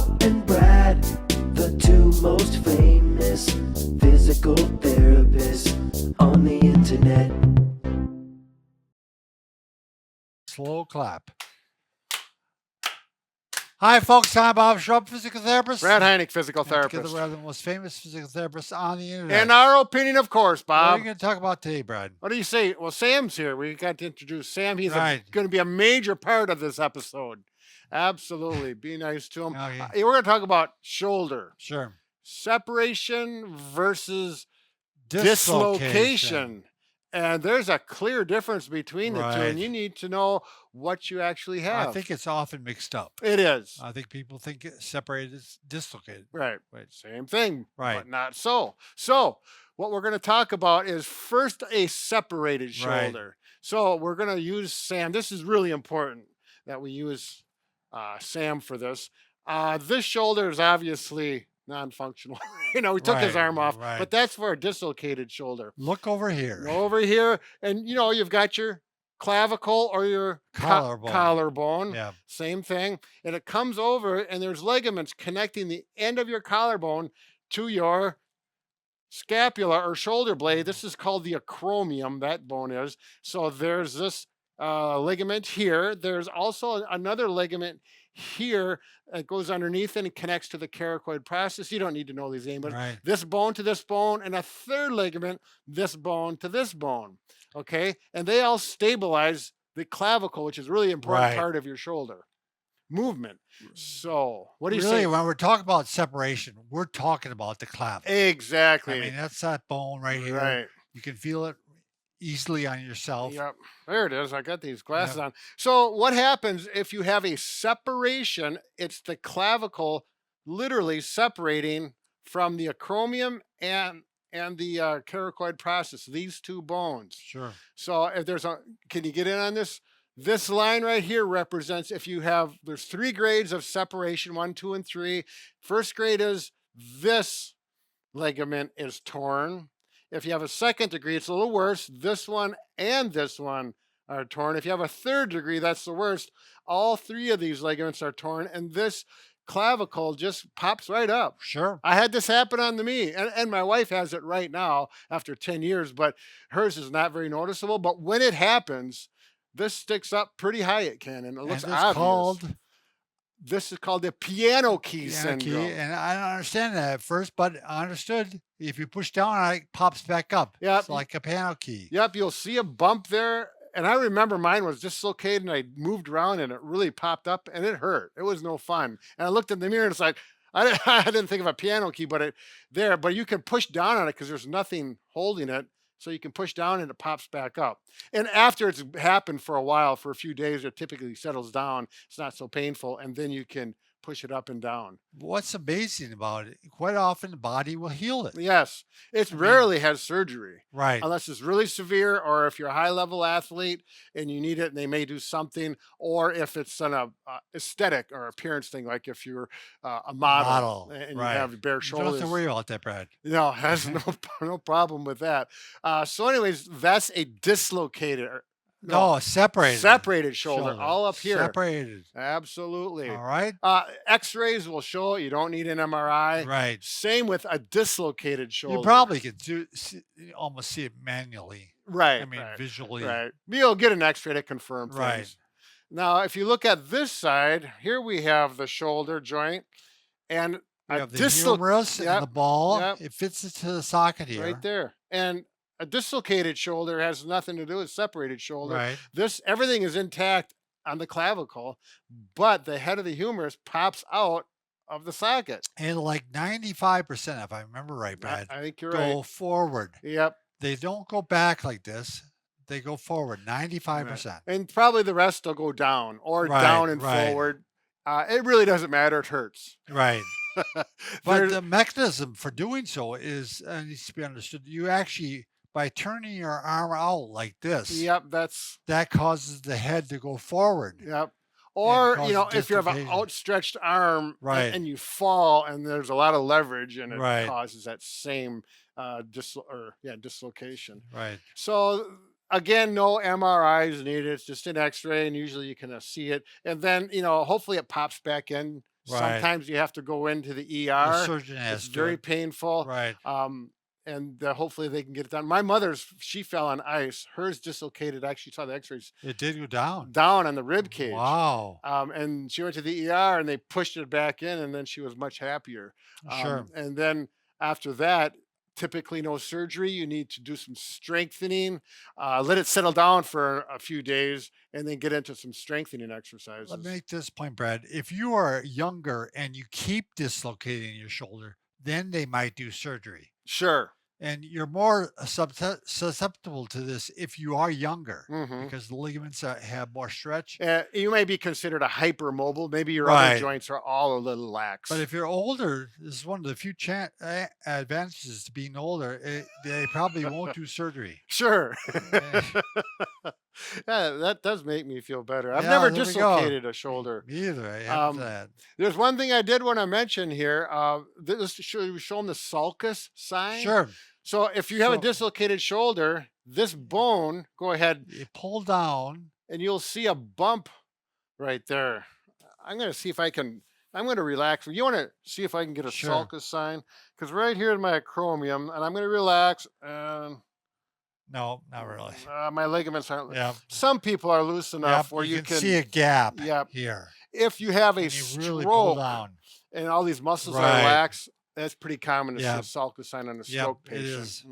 Bob and Brad, the two most famous physical therapists on the internet. Slow clap. Hi, folks. I'm Bob Schrupp, physical therapist. Brad Heineck, physical And together therapist. we're the most famous physical therapists on the internet. In our opinion, of course, What are Bob. you going to talk about today, Brad? What do you say? Well, Sam's here. We got to introduce Sam. He's Right. going to be a major part of this episode. Absolutely. Be nice to him. Okay. We're going to talk about shoulder. Sure. Separation versus dislocation. And there's a clear difference between the two, Right. and you need to know what you actually have. I think it's often mixed up. It is. I think people think separated is dislocated. Right. Right. Same thing, Right. but not so. So what we're going to talk about is first a separated Right. shoulder. So we're going to use Sam. This is really important that we use Sam for this. This shoulder is obviously non-functional. We took his Right, arm off, right. but that's for a dislocated shoulder. Look over here. Go over here, and you've got your clavicle or your Collarbone. collarbone. Yeah. Same thing. And it comes over, and there's ligaments connecting the end of your collarbone to your scapula or shoulder blade. This is called the acromion, that bone is. So there's this ligament here. There's also another ligament here that goes underneath and connects to the coracoid process. You don't need to know these names, but Right. this bone to this bone, and a third ligament, this bone to this bone. Okay? And they all stabilize the clavicle, which is a really important Right. part of your shoulder movement. So, what do you Really, say? when we're talking about separation, we're talking about the clavicle. Exactly. I mean, that's that bone right here. Right. You can feel it easily on yourself. Yep. There it is. I got these glasses on. So what happens if you have a separation? It's the clavicle literally separating from the acromion and the coracoid process, these two bones. Sure. So if can you get in on this? This line right here represents there's 3 grades of separation, 1, 2, and 3. First grade is this ligament is torn. If you have a second degree, it's a little worse. This one and this one are torn. If you have a third degree, that's the worst. All 3 of these ligaments are torn, and this clavicle just pops right up. Sure. I had this happen on to me, and my wife has it right now after 10 years, but hers is not very noticeable. But when it happens, this sticks up pretty high, it can, and it looks And it's obvious. This is called the piano key piano key, syndrome. and I don't understand that at first, but I understood. If you push down on it, it pops back up. Yep. It's like a piano key. Yep, you'll see a bump there. And I remember mine was dislocated, and I moved around and it really popped up and it hurt. It was no fun. And I looked in the mirror and it's like, I didn't think of a piano key, but you can push down on it because there's nothing holding it. So you can push down and it pops back up. And after it's happened for a while, for a few days, it typically settles down. It's not so painful. And then you can push it up and down. What's amazing about it, quite often the body will heal it. Yes, it rarely has surgery. Right. Unless it's really severe, or if you're a high-level athlete and you need it and they may do something, or if it's an aesthetic or appearance thing, like if you're a model and right. you have bare You don't shoulders. have to worry about that, Brad. No, has no problem with that. So anyways, that's a dislocated, No, separated shoulder, all up here. Separated. Absolutely. All right. X-rays will show it. You don't need an MRI. Right. Same with a dislocated shoulder. You probably could almost see it manually. Right. I mean, visually. Right. You'll get an X-ray to confirm things. Right. Now, if you look at this side, here we have the shoulder joint, and You have the humerus and the ball. Yep. It fits into the socket here. Right there. And a dislocated shoulder has nothing to do with separated shoulder. Right. Everything is intact on the clavicle, but the head of the humerus pops out of the socket. And like 95%, if I remember right, Brad, I think you're go right. forward. Yep. They don't go back like this. They go forward 95%. Right. And probably the rest will go down or down and forward. It really doesn't matter. It hurts. Right. But the mechanism for doing so needs to be understood. You actually, by turning your arm out like this, Yep, that causes the head to go forward. Yep. Or, And causes if you have an dislocation. outstretched arm Right. and you fall and there's a lot of leverage and it Right. causes that same dislocation. Right. So again, no MRIs needed. It's just an X-ray, and usually you can see it. And then, hopefully it pops back in Sometimes you have to go into the The ER. surgeon It's has to. very painful. Right. And hopefully they can get it done. My mother's, she fell on ice. Hers dislocated. I actually saw the x-rays It did go down. down on the rib cage. Wow. And she went to the ER and they pushed it back in, and then she was much happier. Sure. And then after that, typically no surgery. You need to do some strengthening, let it settle down for a few days, and then get into some strengthening exercises. Let me make this point, Brad. If you are younger and you keep dislocating your shoulder, then they might do surgery. Sure. And you're more susceptible to this if you are younger Mhm. because the ligaments have more stretch. You may be considered a hypermobile. Maybe your Right. other joints are all a little lax. But if you're older, this is one of the few advantages to being older. They probably won't do surgery. Sure. Eh, Yeah, that does make me feel better. I've Yeah, never there we go. dislocated a shoulder. Me either. I have Um, that. There's one thing I did want to mention here. This should show them the sulcus sign. Sure. So if you have a So- dislocated shoulder, this bone, go ahead, You pull down. and you'll see a bump right there. I'm going to see if I can. I'm going to relax. You want to see if I can get a Sure. sulcus sign? Because right here in my acromion, and I'm going to relax, and No, not really. my ligaments aren't. Yeah. Some people are loose enough Yep, where you can. see a gap Yep. here. If you have a And you really pull stroke down. and all these muscles are Right. lax, that's pretty common to Yep. see a sulcus sign on a Yep, stroke it patient. is.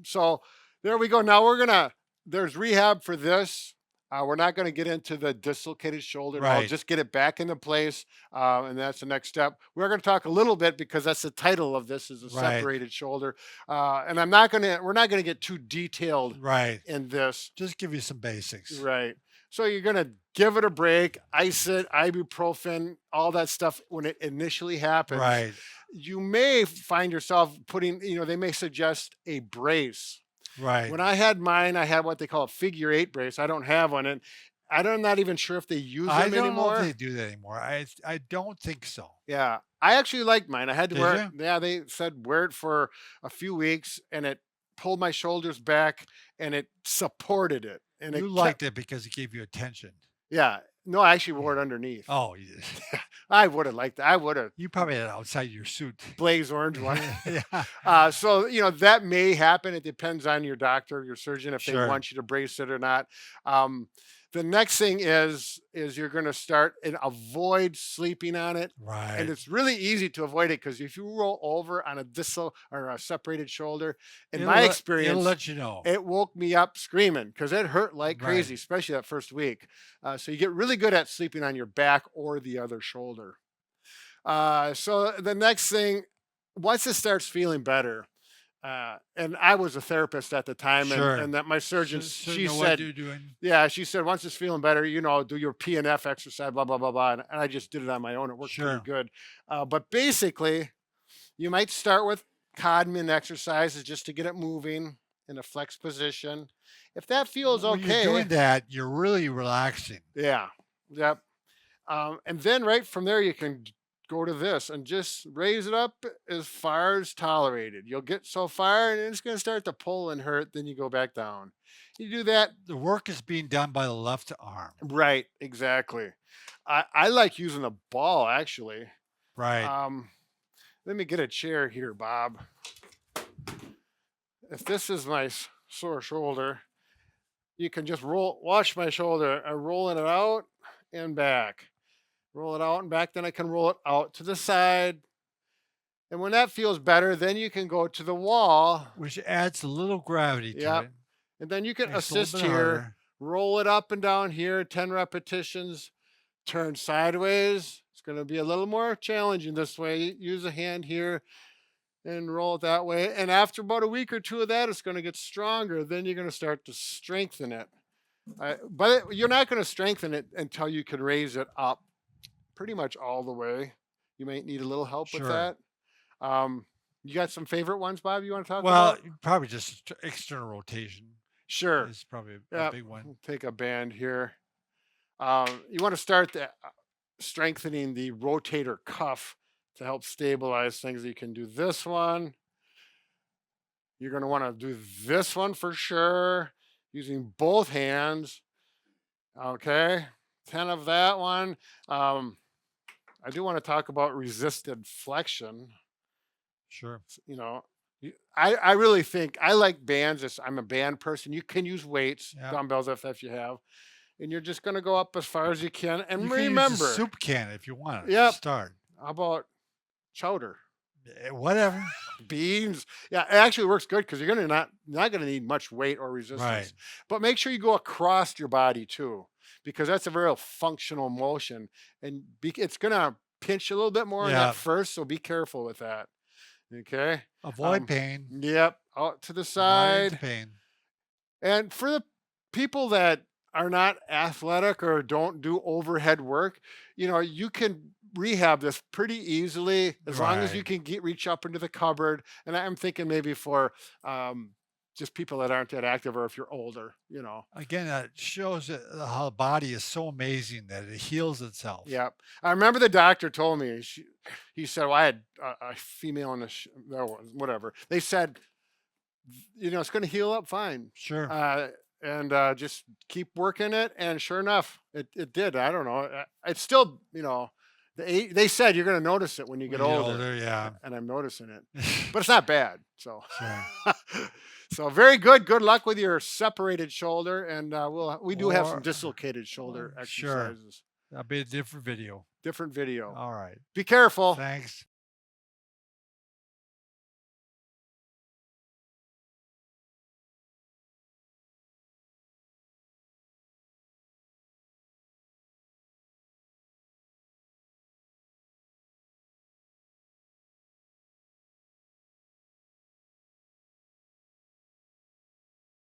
So there we go. Now there's rehab for this. We're not going to get into the dislocated shoulder. I'll Right. just get it back into place, and that's the next step. We're going to talk a little bit because that's the title of this, is a Right. separated shoulder. And we're not going to get too detailed Right. in this. Just give you some basics. Right. So you're going to give it a break, ice it, ibuprofen, all that stuff when it initially happens. Right. You may find yourself putting, they may suggest a brace. Right. When I had mine, I had what they call a figure 8 brace. I don't have one. And I'm not even sure if they use them I don't anymore. know if they do that anymore. I don't think so. Yeah. I actually liked mine. I had to Did wear you? it. Yeah, they said wear it for a few weeks, and it pulled my shoulders back and it supported it. And You it liked it because it gave you attention. Yeah. No, I actually wore it underneath. Oh, you did. I would have liked that. I would have You probably had it outside your suit. blaze orange one. Yeah. So that may happen. It depends on your doctor, your surgeon, if they Sure. want you to brace it or not. The next thing is you're going to start and avoid sleeping on it. Right. And it's really easy to avoid it because if you roll over on a or a separated shoulder, in It'll my let- experience, it'll let you know. it woke me up screaming because it hurt like Right. crazy, especially that first week. So you get really good at sleeping on your back or the other shoulder. So the next thing, once it starts feeling better, and I was a therapist at the time, Sure. and that my surgeon, So she you know what said, you're doing. yeah, she said, once it's feeling better, do your PNF exercise, blah, blah, blah, blah. And I just did it on my own. It worked Sure. pretty good. But basically, you might start with Codman exercises just to get it moving in a flex position. If that feels When okay. you're doing that, you're really relaxing. Yeah. Yep. And then right from there, you can go to this and just raise it up as far as tolerated. You'll get so far and it's going to start to pull and hurt. Then you go back down. You do that. The work is being done by the left arm. Right. Exactly. I like using a ball, actually. Right. Let me get a chair here, Bob. If this is my sore shoulder, you can just wash my shoulder and rolling it out and back. Roll it out and back, then I can roll it out to the side. And when that feels better, then you can go to the wall, Which adds a little gravity to Yep. it. and then you can Makes it a little assist bit here, harder. roll it up and down here, 10 repetitions, turn sideways. It's going to be a little more challenging this way. Use a hand here and roll it that way. And after about a week or two of that, it's going to get stronger. Then you're going to start to strengthen it. But you're not going to strengthen it until you can raise it up pretty much all the way. You might need a little help with Sure. that. You got some favorite ones, Bob, you want to talk Well, about? probably just external rotation Sure. is probably a Yep. big one. We'll take a band here. You want to start strengthening the rotator cuff to help stabilize things. You can do this one. You're going to want to do this one for sure, using both hands. Okay, 10 of that one. I do want to talk about resisted flexion. Sure. You know, I really think I like bands. I'm a band person. You can use weights, Yeah. dumbbells if you have, and you're just going to go up as far as you can. And You can use a remember, soup can if you want to Yep. start. how about chowder? Whatever. Beans. Yeah, it actually works good because you're gonna not gonna need much weight or resistance. Right. But make sure you go across your body too, because that's a very functional motion, and it's gonna pinch a little bit more in Yeah. that first. So be careful with that. Okay. Avoid pain. Yep. Out to the Not side. into pain. And for the people that are not athletic or don't do overhead work, you can rehab this pretty easily as long as you Right. can reach up into the cupboard. And I'm thinking maybe for just people that aren't that active or if you're older. Again, that shows that how the body is so amazing that it heals itself. Yep. I remember the doctor told me, he said, well, I had a female in the, whatever. They said, it's going to heal up fine. Sure. And just keep working it. And sure enough, it did. I don't know. It's still, they said you're going to notice it when you get When you older. yeah. And I'm noticing it, but it's not bad. So, Sure. so very good. Good luck with your separated shoulder. And we do have some Or- dislocated shoulder Sure. exercises. That'll be a different video. Different video. All right. Be careful. Thanks.